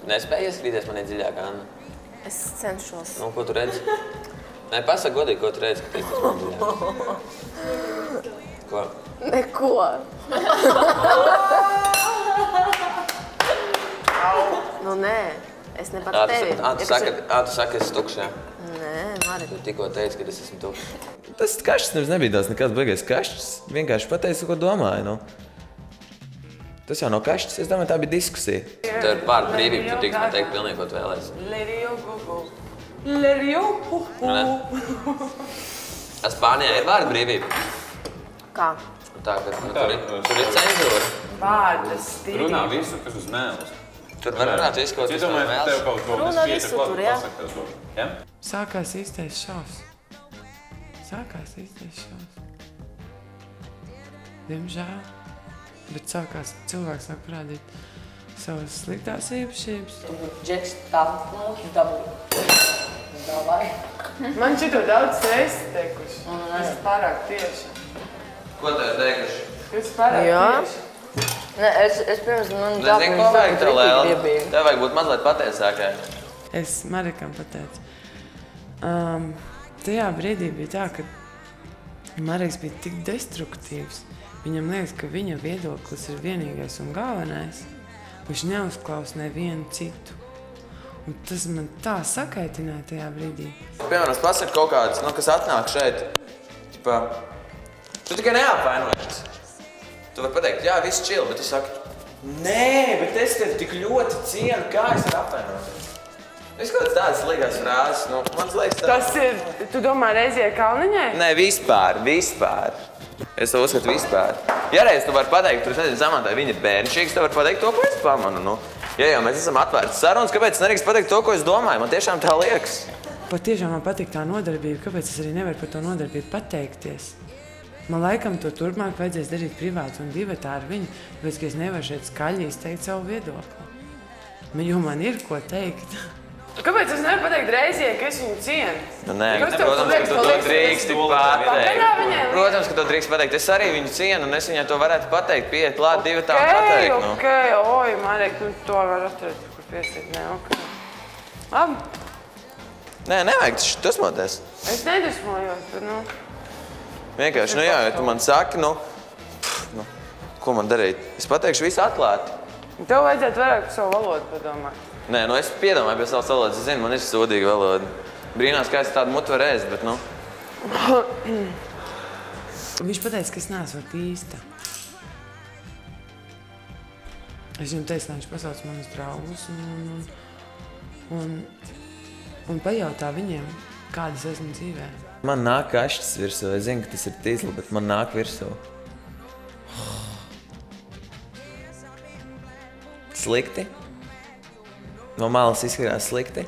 Nespēji ieskatīties manī dziļāk, Anna? Es cenšos. Nu, ko tu redzi? Nē, pasaka godīgi, ko tu redzi, skatīties manī dziļāk. Ko? Neko. Nu, nē. Es ne pats tevi. Tu saki, esi tukšs, jā? Nē, Marek. Tu tikko teici, ka es esmu tukšs. Tas kašķis nemaz nebija tās nekāds baigais kašķis. Vienkārši pateicu, ko domāju, nu. Tas jau nav kašķis, es domāju, tā bija diskusija. Tev ir pār brīvību, tu tiks man teikt pilnīgi, ko tu vēlēsi. Spānijā ir vārda brīvība. Kā? Tā, ka tur ir cenzūra. Vārdas stīri. Runā visu, kas uz mēles. Tur var runāt visu, ko tu vēlas. Tev kaut ko, Runā visu tur, jā. Ja? Sākās īstais šaus. Diemžēl. Bet cilvēks sāk parādīt savas sliktās īpašības. Džeks tā mūsu dabūja. Davai. Man šito daudz reizes teikuši. Es pārāk tieši. Ko tev teikuši? Es pārāk tieši. Nē, es pirms man Nezinu, ko vajag tev, Lēla. Tev vajag būt mazliet pateicākai. Es Marekam pateicu. Tajā brīdī bija tā, ka Mareks bija tik destruktīvs. Viņam liekas, ka viņa viedoklis ir vienīgais un galvenais. Viņš neuzklaus nevienu citu. Un tas man tā sakaitināja tajā brīdī. Piemēram, es pasaku kaut kādas, kas atnāk šeit. Tu tikai neapvainojies. Tu vari pateikt, jā, viss chill, bet tu saki, nē, bet es tevi tik ļoti cienu, kā es varu apvainoties. Viss kaut kāds tādas liekas frāzes, man liekas tā. Tas ir, tu domā Reizie Kalniņai? Nē, vispār. Es to uzskatu vispār. Ja reiz tu vari pateikt, tur nezinu, Samantai, viņa ir bērnišķīgs, tu vari pateikt to, ko es pamanu. Ja jau mēs esam atvērti sarunas, kāpēc es nerīkst pateikt to, ko es domāju? Man tiešām tā liekas. Patiešām man patīk tā nodarbība, kāpēc es arī nevaru par to nodarbību pateikties. Man laikam to turpmāk vajadzēs darīt privāti un divatā ar viņu, tāpēc, ka es nevaru šeit skaļi izteikt savu viedokli. Jo man ir ko teikt. Kāpēc es nevaru pateikt Reizie, ka es viņu cienu? Nē, protams, ka tu to drīksti pateikt. Protams, ka tu drīksti pateikt. Es arī viņu cienu un es viņai to varētu pateikt. Pieiet klāt divatā un pateikt. Okei, oj, Marek, to var atrast, kur piesiet. Nē, okei. Labi. Nē, nevajag dusmoties. Es nedusmojos, bet, Vienkārši, jā, ja tu man saki, ko man darīt? Es pateikšu visu atklāti. Tev vajadzētu vairāk par savu valodu padomāt. Nē, es piedomāju pie savas valodas. Es zinu, man ir sodīga valoda. Brīnās, kā es tādu mutu var ēst, bet, Viņš pateica, ka es neesmu īsta. Es viņam teicu, ka viņš pasauc manus draugus un pajautā viņiem, kādas esmu dzīvē. Man nāk kašķis virsū. Es zinu, ka tas ir tīzli, bet man nāk virsū. Slikti? No malas izskatās slikti?